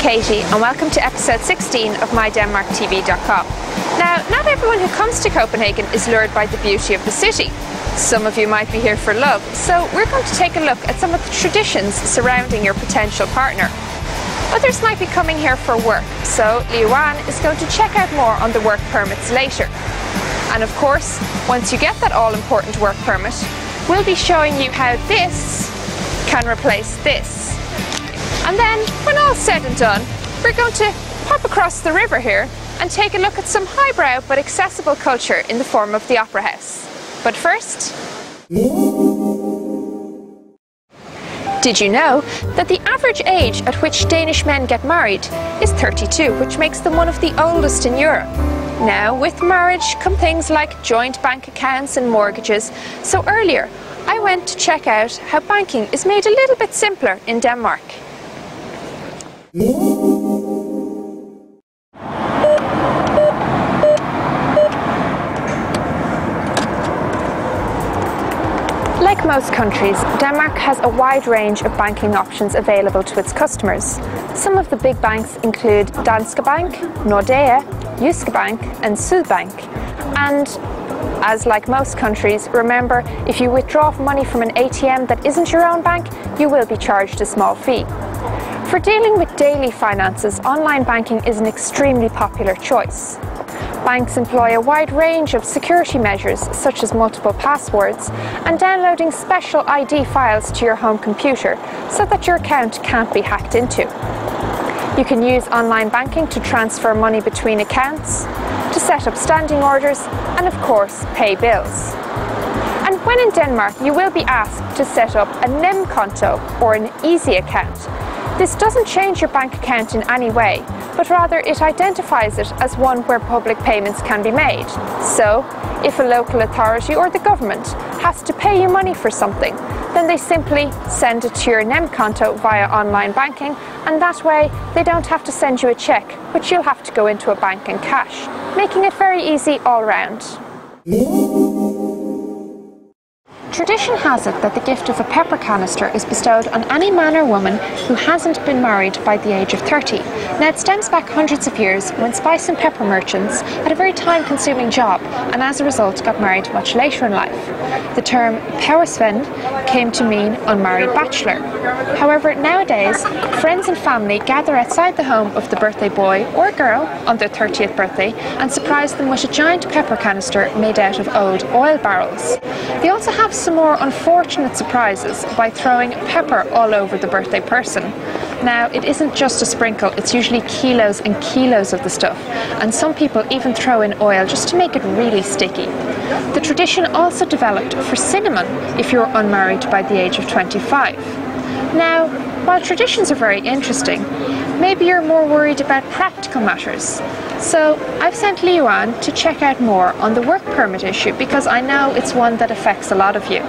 Katie and welcome to episode 16 of mydenmarktv.com. Now, not everyone who comes to Copenhagen is lured by the beauty of the city. Some of you might be here for love, so we're going to take a look at some of the traditions surrounding your potential partner. Others might be coming here for work, so Liyuan is going to check out more on the work permits later. And of course, once you get that all-important work permit, we'll be showing you how this can replace this. And then, when all's said and done, we're going to pop across the river here and take a look at some highbrow but accessible culture in the form of the Opera House. But first, did you know that the average age at which Danish men get married is 32, which makes them one of the oldest in Europe? Now, with marriage come things like joint bank accounts and mortgages, so earlier I went to check out how banking is made a little bit simpler in Denmark. Like most countries, Denmark has a wide range of banking options available to its customers. Some of the big banks include Danske Bank, Nordea, Jyske Bank and Sydbank. And as like most countries, remember, if you withdraw money from an ATM that isn't your own bank, you will be charged a small fee. For dealing with daily finances, online banking is an extremely popular choice. Banks employ a wide range of security measures, such as multiple passwords and downloading special ID files to your home computer so that your account can't be hacked into. You can use online banking to transfer money between accounts, to set up standing orders, and of course, pay bills. And when in Denmark, you will be asked to set up a NemKonto or an easy account. This doesn't change your bank account in any way, but rather it identifies it as one where public payments can be made. So, if a local authority or the government has to pay you money for something, then they simply send it to your NemKonto via online banking, and that way they don't have to send you a cheque, which you'll have to go into a bank and cash, making it very easy all round. Tradition has it that the gift of a pepper canister is bestowed on any man or woman who hasn't been married by the age of 30. Now, it stems back hundreds of years when spice and pepper merchants had a very time-consuming job and as a result got married much later in life. The term Pebersvend came to mean unmarried bachelor. However, nowadays, friends and family gather outside the home of the birthday boy or girl on their 30th birthday and surprise them with a giant pepper canister made out of old oil barrels. They also have some more unfortunate surprises by throwing pepper all over the birthday person. Now, it isn't just a sprinkle, it's usually kilos and kilos of the stuff, and some people even throw in oil just to make it really sticky. The tradition also developed for cinnamon if you're unmarried by the age of 25. Now, while traditions are very interesting, maybe you're more worried about practical matters. So I've sent Liyuan to check out more on the work permit issue because I know it's one that affects a lot of you.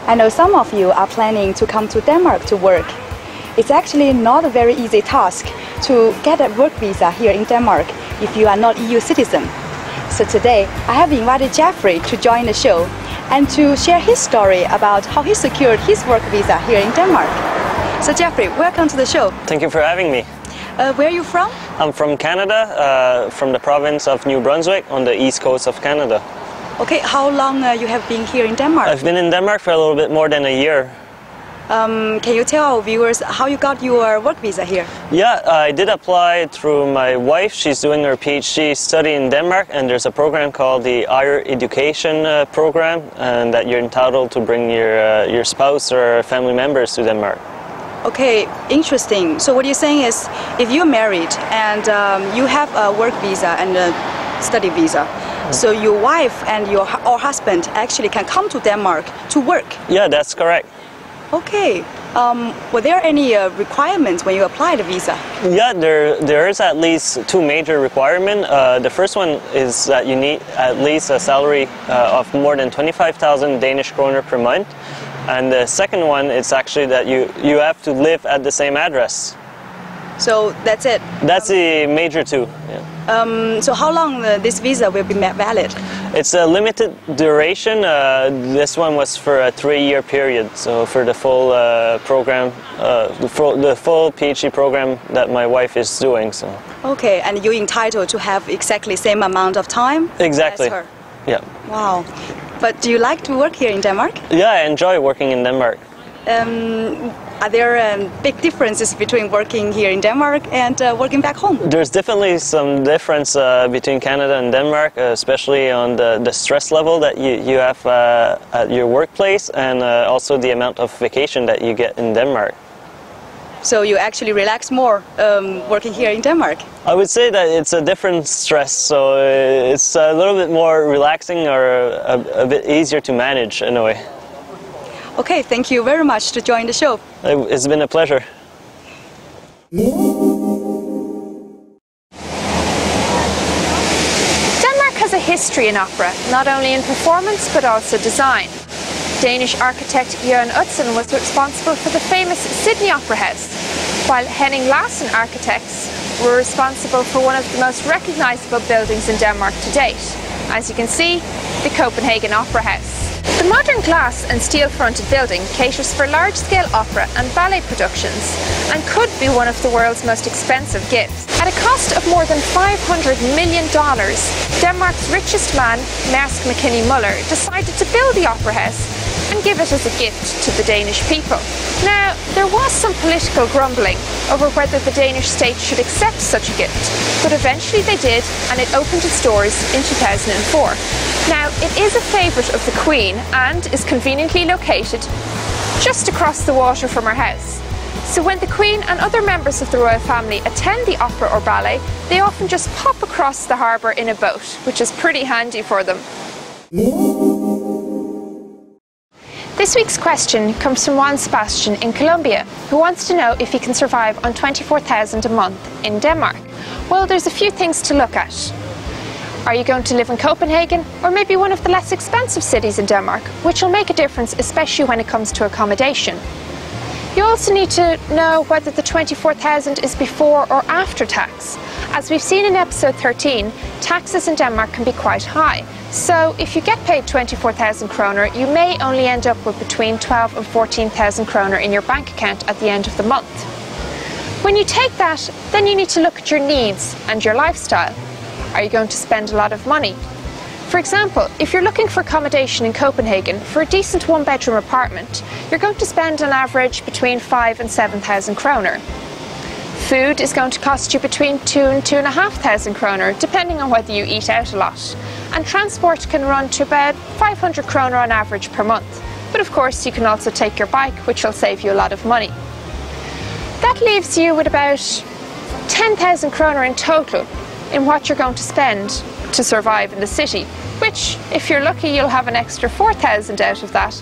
I know some of you are planning to come to Denmark to work. It's actually not a very easy task to get a work visa here in Denmark if you are not EU citizen. So today I have invited Jeffrey to join the show and to share his story about how he secured his work visa here in Denmark. So Jeffrey, welcome to the show. Thank you for having me. Where are you from? I'm from Canada, from the province of New Brunswick on the east coast of Canada. Okay, how long you have been here in Denmark? I've been in Denmark for a little bit more than a year. Can you tell our viewers how you got your work visa here? Yeah, I did apply through my wife. She's doing her PhD study in Denmark, and there's a program called the higher education program, and that you're entitled to bring your spouse or family members to Denmark. Okay, interesting. So what you're saying is, if you're married and you have a work visa and a study visa, so your wife and your husband actually can come to Denmark to work? Yeah, that's correct. Okay. Were there any requirements when you applied the visa? Yeah, there is at least two major requirements. The first one is that you need at least a salary of more than 25,000 Danish kroner per month. And the second one is actually that you have to live at the same address. So that's it? That's the major two, yeah. So how long this visa will be valid? It's a limited duration. This one was for a 3-year period, so for the full program, the full PhD program that my wife is doing. So. Okay, and you're entitled to have exactly same amount of time? Exactly. As her? Yeah. Wow. But do you like to work here in Denmark? Yeah, I enjoy working in Denmark. Are there big differences between working here in Denmark and working back home? There's definitely some difference between Canada and Denmark, especially on the stress level that you have at your workplace, and also the amount of vacation that you get in Denmark. So you actually relax more working here in Denmark? I would say that it's a different stress, so it's a little bit more relaxing or a bit easier to manage in a way. Okay, thank you very much to join the show. It's been a pleasure. Denmark has a history in opera, not only in performance but also design. Danish architect Juan was responsible for the famous Sydney Opera House, while Henning Larsen architects were responsible for one of the most recognisable buildings in Denmark to date. As you can see, the Copenhagen Opera House. The modern glass and steel-fronted building caters for large-scale opera and ballet productions and could be one of the world's most expensive gifts. At a cost of more than $500 million, Denmark's richest man, Mærsk Mc-Kinney Møller, decided to build the opera house and give it as a gift to the Danish people. Now, there was some political grumbling over whether the Danish state should accept such a gift, but eventually they did, and it opened its doors in 2004. Now, it is a favourite of the Queen and is conveniently located just across the water from her house. So when the Queen and other members of the royal family attend the opera or ballet, they often just pop across the harbour in a boat, which is pretty handy for them. This week's question comes from Juan in Colombia, who wants to know if he can survive on $24,000 a month in Denmark. Well, there's a few things to look at. Are you going to live in Copenhagen or maybe one of the less expensive cities in Denmark, which will make a difference, especially when it comes to accommodation. You also need to know whether the $24,000 is before or after tax. As we've seen in episode 13, taxes in Denmark can be quite high. So if you get paid 24,000 kroner, you may only end up with between 12 and 14,000 kroner in your bank account at the end of the month. When you take that, then you need to look at your needs and your lifestyle. Are you going to spend a lot of money? For example, if you're looking for accommodation in Copenhagen for a decent one-bedroom apartment, you're going to spend on average between 5,000 and 7,000 kroner. Food is going to cost you between 2,000 and 2,500 kroner, depending on whether you eat out a lot. And transport can run to about 500 kroner on average per month. But of course, you can also take your bike, which will save you a lot of money. That leaves you with about 10,000 kroner in total in what you're going to spend to survive in the city, which, if you're lucky, you'll have an extra 4,000 out of that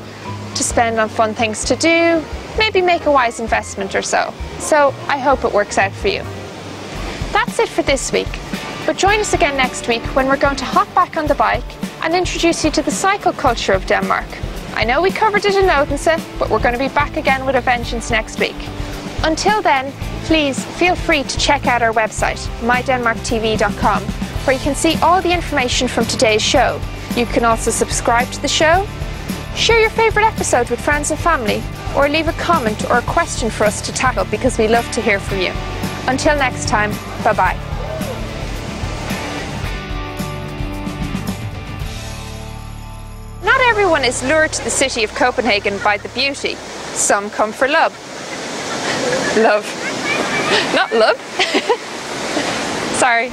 to spend on fun things to do, maybe make a wise investment or so. So I hope it works out for you. That's it for this week, but join us again next week when we're going to hop back on the bike and introduce you to the cycle culture of Denmark. I know we covered it in Odense, but we're going to be back again with a vengeance next week. Until then, please feel free to check out our website, mydenmarktv.com, where you can see all the information from today's show. You can also subscribe to the show, share your favourite episode with friends and family, or leave a comment or a question for us to tackle, because we love to hear from you. Until next time, bye-bye. Not everyone is lured to the city of Copenhagen by the beauty. Some come for love. Love. Not love. Sorry.